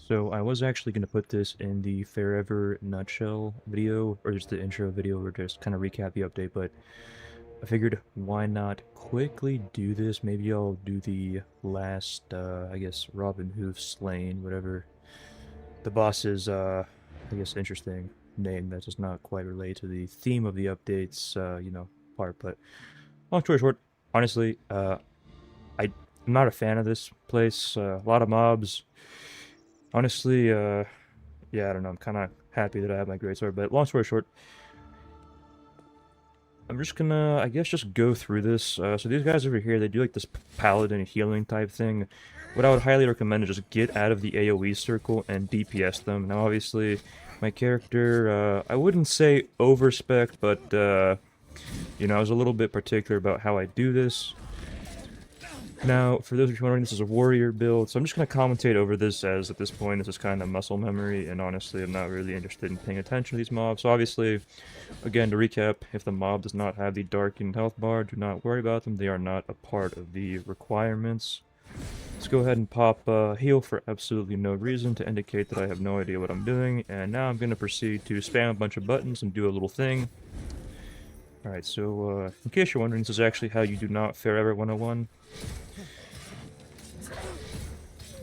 So I was actually going to put this in the Farever nutshell video, or just the intro video, or just kind of recap the update, but I figured why not quickly do this. Maybe I'll do the last, I guess, Robin Hoof slain, whatever. The boss's, I guess, interesting name that does not quite relate to the theme of the updates, part, but long story short, honestly, I'm not a fan of this place. A lot of mobs. Honestly, yeah, I don't know. I'm kind of happy that I have my greatsword, but long story short, I'm just gonna, I guess, just go through this. So these guys over here, they do like this paladin healing type thing. What I would highly recommend is just get out of the AoE circle and DPS them. Now, obviously, my character, I wouldn't say overspec, but, I was a little bit particular about how I do this. Now, for those of you wondering, this is a warrior build, so I'm just going to commentate over this as, at this point, this is kind of muscle memory, and honestly, I'm not really interested in paying attention to these mobs. So obviously, again, to recap, if the mob does not have the darkened health bar, do not worry about them. They are not a part of the requirements. Let's go ahead and pop heal for absolutely no reason to indicate that I have no idea what I'm doing, and now I'm going to proceed to spam a bunch of buttons and do a little thing. Alright, so in case you're wondering, this is actually how you do not Farever 101.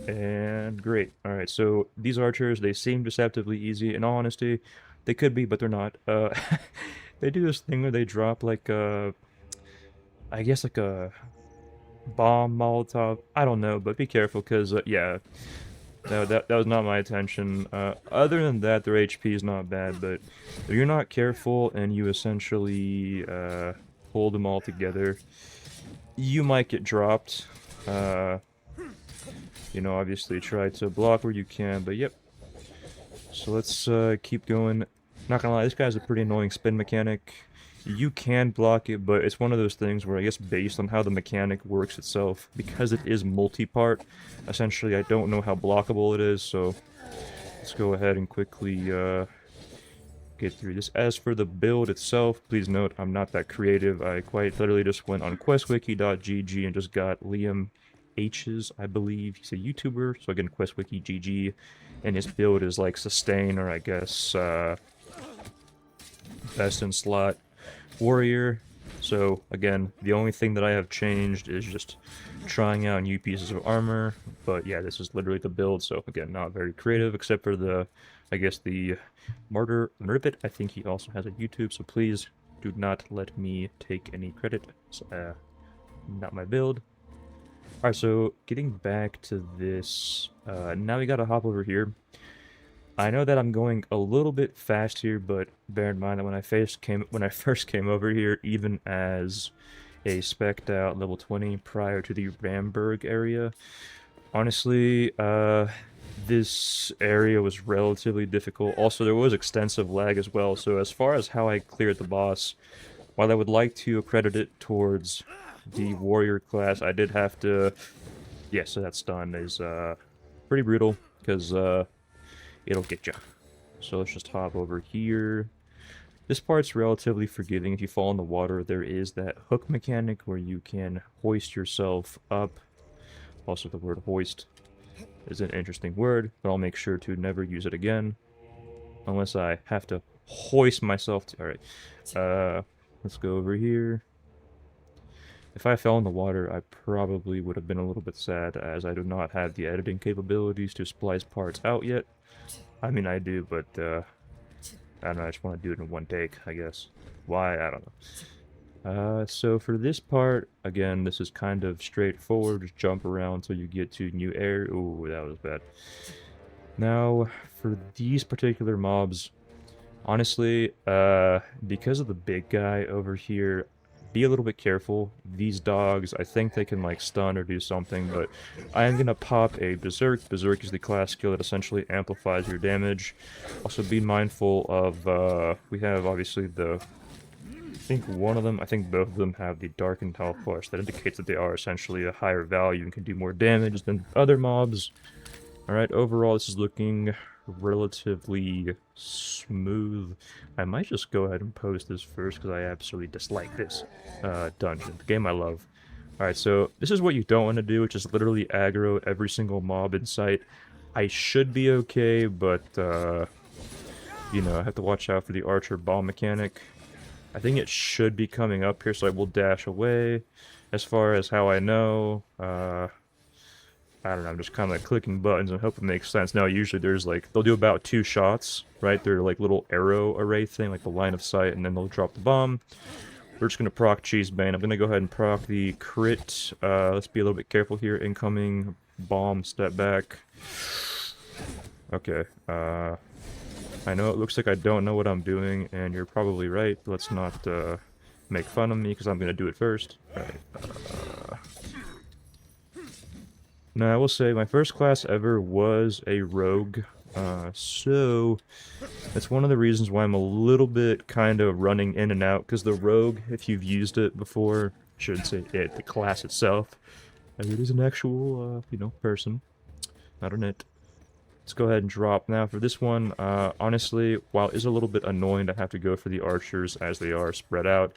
And great. Alright, so these archers, they seem deceptively easy. In all honesty, they could be, but they're not. They do this thing where they drop like a, I guess like a bomb Molotov. I don't know, but be careful because, yeah, no, that was not my intention. Other than that, their HP is not bad, but if you're not careful and you essentially hold them all together, you might get dropped. Obviously try to block where you can, but yep. So let's keep going. Not gonna lie, this guy's a pretty annoying spin mechanic. You can block it, but it's one of those things where I guess based on how the mechanic works itself, because it is multi-part, essentially I don't know how blockable it is, so let's go ahead and quickly get through this. As for the build itself, please note I'm not that creative. I quite literally just went on questwiki.gg and just got Liam H's, I believe. He's a YouTuber, so again, questwiki GG, and his build is like sustain, or I guess best in slot warrior. So again, the only thing that I have changed is just trying out new pieces of armor, but yeah, this is literally the build, so again, not very creative, except for the, I guess, the Martyr Merpit. I think he also has a YouTube, so please do not let me take any credit. It's, not my build. Alright, so getting back to this, now we gotta hop over here. I know that I'm going a little bit fast here, but bear in mind that when I first came over here, even as a spec'd out level 20 prior to the Ramberg area, honestly, this area was relatively difficult. Also, there was extensive lag as well, so as far as how I cleared the boss, while I would like to accredit it towards the warrior class, I did have to, yeah, so that stun is pretty brutal, because it'll get you. So let's just hop over here. This part's relatively forgiving. If you fall in the water, there is that hook mechanic where you can hoist yourself up. Also, the word hoist is an interesting word, but I'll make sure to never use it again. Unless I have to hoist myself to... Alright. Let's go over here. If I fell in the water, I probably would have been a little bit sad, as I do not have the editing capabilities to splice parts out yet. I mean, I do, but, I don't know, I just want to do it in one take, I guess. Why? I don't know. So for this part, again, this is kind of straightforward. Just jump around until you get to new area. Ooh, that was bad. Now, for these particular mobs, honestly, because of the big guy over here, be a little bit careful. These dogs, I think they can like stun or do something, but I am gonna pop a Berserk. Berserk is the class skill that essentially amplifies your damage. Also be mindful of, we have obviously the, I think one of them, I think both of them have the darkened health bar, so that indicates that they are essentially a higher value and can do more damage than other mobs. Alright, overall this is looking relatively smooth. I might just go ahead and post this first because I absolutely dislike this dungeon. The game I love. Alright, so this is what you don't want to do, which is literally aggro every single mob in sight. I should be okay, but, you know, I have to watch out for the archer ball mechanic. I think it should be coming up here, so I will dash away. As far as how I know, I don't know, I'm just kind of clicking buttons and hope it makes sense. Now, usually there's like, they'll do about 2 shots, right? They're like little arrow array thing, like the line of sight, and then they'll drop the bomb. We're just going to proc Cheese Bane. I'm going to go ahead and proc the crit. Let's be a little bit careful here. Incoming bomb, step back. Okay, I know it looks like I don't know what I'm doing, and you're probably right. Let's not make fun of me, because I'm going to do it first. Alright, now, I will say, my first class ever was a rogue, so that's one of the reasons why I'm a little bit kind of running in and out, because the rogue, if you've used it before, I shouldn't say it, the class itself, it is an actual, you know, person, not a net. Let's go ahead and drop. Now, for this one, honestly, while it is a little bit annoying to have to go for the archers as they are spread out,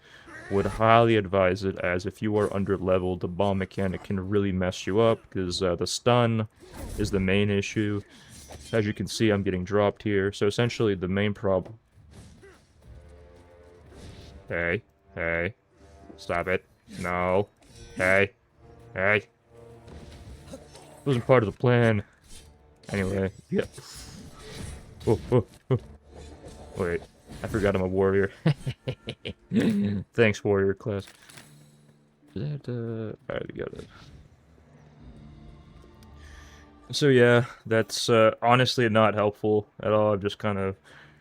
would highly advise it, as if you are under leveled, the bomb mechanic can really mess you up, because the stun is the main issue. As you can see, I'm getting dropped here, so essentially the main problem... Hey, hey, stop it, no, hey, hey, wasn't part of the plan. Anyway, yeah. Oh, oh, oh. Wait, I forgot I'm a warrior. Thanks, warrior class. Is that, alright, we got it. So yeah, that's honestly not helpful at all. I'm just kind of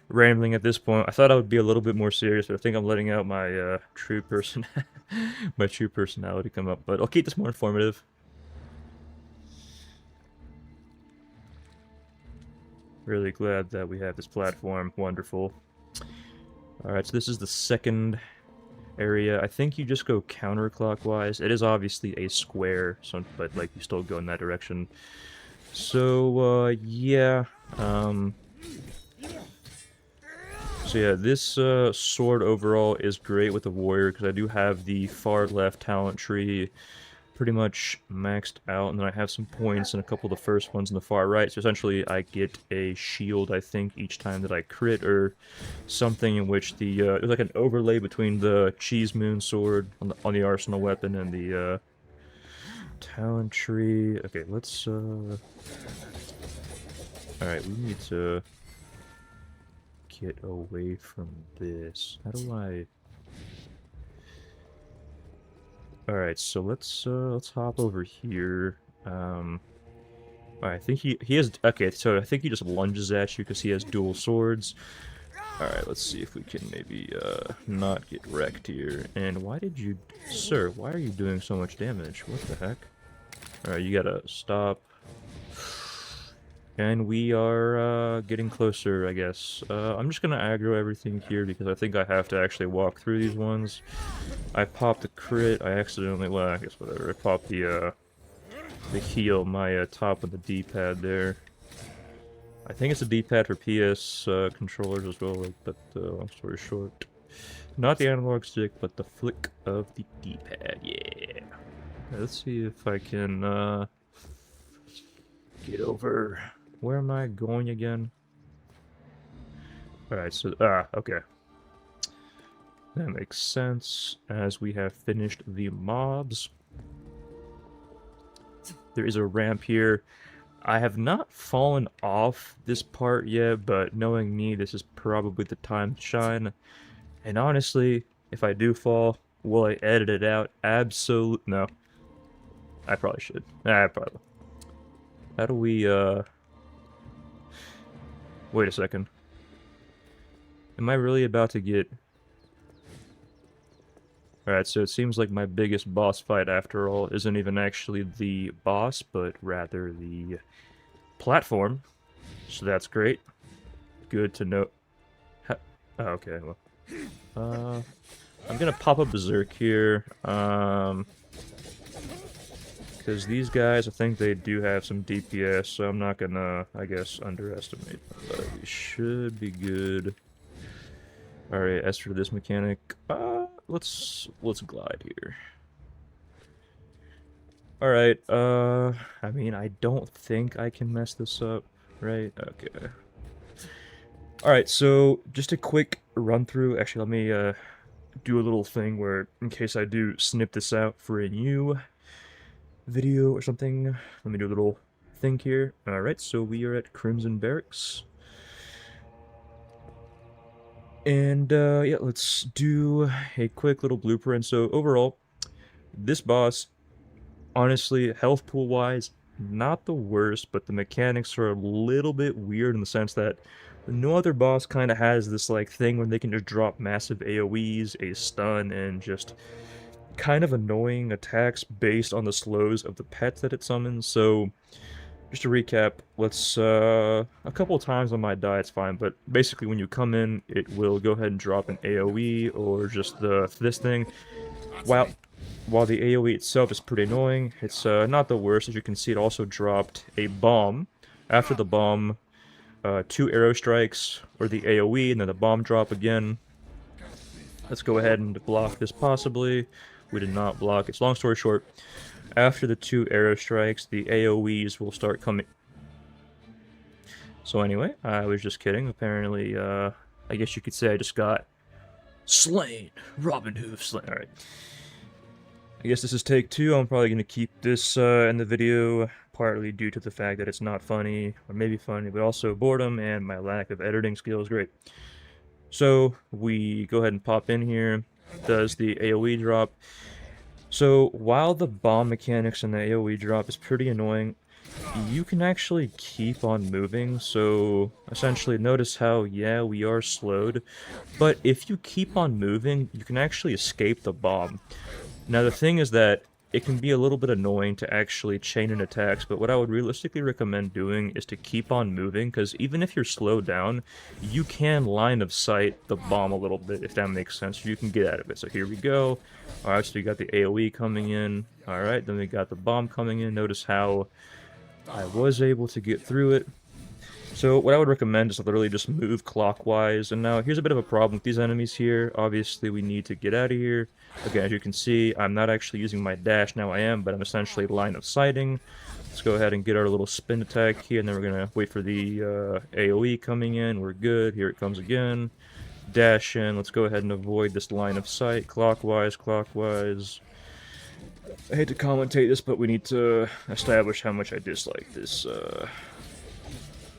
rambling at this point. I thought I would be a little bit more serious, but I think I'm letting out my true person, my true personality come up. But I'll keep this more informative. Really glad that we have this platform. Wonderful. Alright, so this is the second area. I think you just go counterclockwise. It is obviously a square, so, but like you still go in that direction. So, yeah. So yeah, this sword overall is great with the warrior, because I do have the far left talent tree pretty much maxed out, and then I have some points and a couple of the first ones in the far right, so essentially I get a shield, I think, each time that I crit, or something, in which the, there's like an overlay between the Cheese Moon sword on the arsenal weapon and the, talent tree. Okay, let's, alright, we need to get away from this. How do I... Alright, so let's hop over here. I think he has... Okay, so I think he just lunges at you because he has dual swords. Alright, let's see if we can maybe, not get wrecked here. And why did you... Sir, why are you doing so much damage? What the heck? Alright, you gotta stop. And we are, getting closer, I guess. I'm just gonna aggro everything here, because I think I have to actually walk through these ones. I popped the crit, I accidentally... Well, I guess whatever. I popped the heal, my, top of the D-pad there. I think it's a D-pad for PS, controllers as well, like, but, long story short. Not the analog stick, but the flick of the D-pad, yeah. Let's see if I can, get over... Where am I going again? Alright, so, okay. That makes sense, as we have finished the mobs. There is a ramp here. I have not fallen off this part yet, but knowing me, this is probably the time to shine. And honestly, if I do fall, will I edit it out? Absolutely no. I probably should. I probably will. How do we, Wait a second. Am I really about to get... Alright, so it seems like my biggest boss fight, after all, isn't even actually the boss, but rather the platform. So that's great. Good to know. Oh, okay, well. I'm gonna pop a berserk here. Because these guys, I think they do have some DPS, so I'm not gonna, I guess, underestimate them, but we should be good. Alright, as for this mechanic, let's glide here. Alright, I mean, I don't think I can mess this up, right? Okay. Alright, so just a quick run through. Actually, let me do a little thing where, in case I do snip this out for a new video or something, let me do a little thing here. Alright, so we are at Crimson Barracks. And, yeah, let's do a quick little blueprint. So, overall, this boss, honestly, health pool wise, not the worst, but the mechanics are a little bit weird in the sense that no other boss kind of has this like thing where they can just drop massive AoEs, a stun, and just kind of annoying attacks based on the slows of the pets that it summons. So just to recap, let's a couple of times I might die, it's fine, but basically when you come in, it will go ahead and drop an AoE or just this thing. While the AoE itself is pretty annoying, it's not the worst. As you can see, it also dropped a bomb. After the bomb, 2 arrow strikes, or the AoE, and then the bomb drop again. Let's go ahead and block this possibly. We did not block. It's long story short. After the 2 arrow strikes, the AoEs will start coming. So anyway, I was just kidding. Apparently, I guess you could say I just got slain. Robin Hoof slain. Alright. I guess this is take 2. I'm probably going to keep this in the video, partly due to the fact that it's not funny, or maybe funny, but also boredom and my lack of editing skills. Great. So, we go ahead and pop in here. Does the AoE drop. So, while the bomb mechanics and the AoE drop is pretty annoying, you can actually keep on moving. So, essentially, notice how, yeah, we are slowed, but if you keep on moving, you can actually escape the bomb. Now, the thing is that it can be a little bit annoying to actually chain in attacks, but what I would realistically recommend doing is to keep on moving, because even if you're slowed down, you can line of sight the bomb a little bit, if that makes sense. You can get out of it. So here we go. Alright, so we got the AoE coming in. Alright, then we got the bomb coming in. Notice how I was able to get through it. So what I would recommend is literally just move clockwise. And now here's a bit of a problem with these enemies here. Obviously we need to get out of here. Again, as you can see, I'm not actually using my dash. Now I am, but I'm essentially line of sighting. Let's go ahead and get our little spin attack here, and then we're going to wait for the AoE coming in. We're good. Here it comes again. Dash in. Let's go ahead and avoid this line of sight. Clockwise, clockwise. I hate to commentate this, but we need to establish how much I dislike this.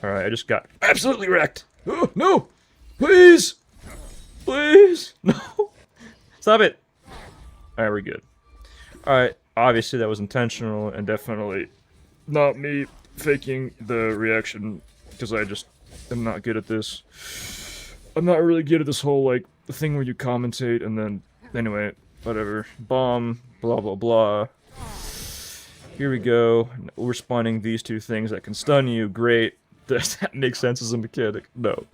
Alright, I just got absolutely wrecked. Oh, no! Please! Please! No! Stop it! Alright, we're good. Alright, obviously that was intentional and definitely not me faking the reaction, because I just am not good at this. I'm not really good at this whole, like, thing where you commentate and then, anyway, whatever. Bomb, blah blah blah. Here we go. We're spawning these 2 things that can stun you. Great. Does that make sense as a mechanic? No.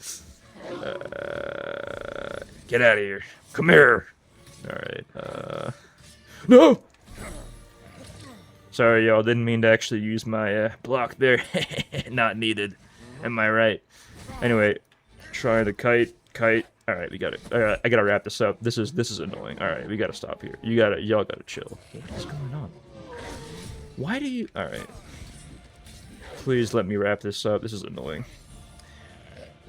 Get out of here. Come here. Alright, No! Sorry, y'all. Didn't mean to actually use my, block there. Not needed. Am I right? Anyway, try the kite. Alright, we got it. Alright, I gotta wrap this up. This is annoying. Alright, we gotta stop here. Y'all gotta chill. What is going on? Why do you... Alright. Please let me wrap this up. This is annoying.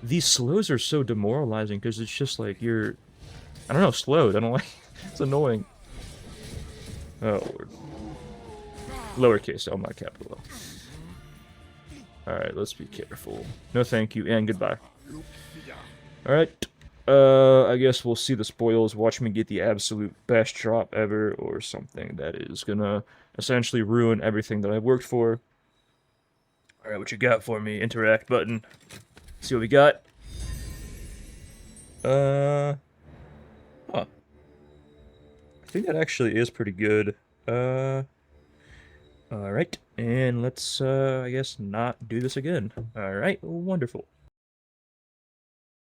These slows are so demoralizing because it's just like you're... I don't know, slowed. I don't like... It's annoying. Oh, Lord. Lowercase L, not capital L. Alright, let's be careful. No thank you, and goodbye. Alright. I guess we'll see the spoils. Watch me get the absolute best drop ever, or something that is gonna essentially ruin everything that I've worked for. Alright, what you got for me? Interact button. See what we got? Huh. I think that actually is pretty good. Alright, and let's, I guess, not do this again. Alright, wonderful.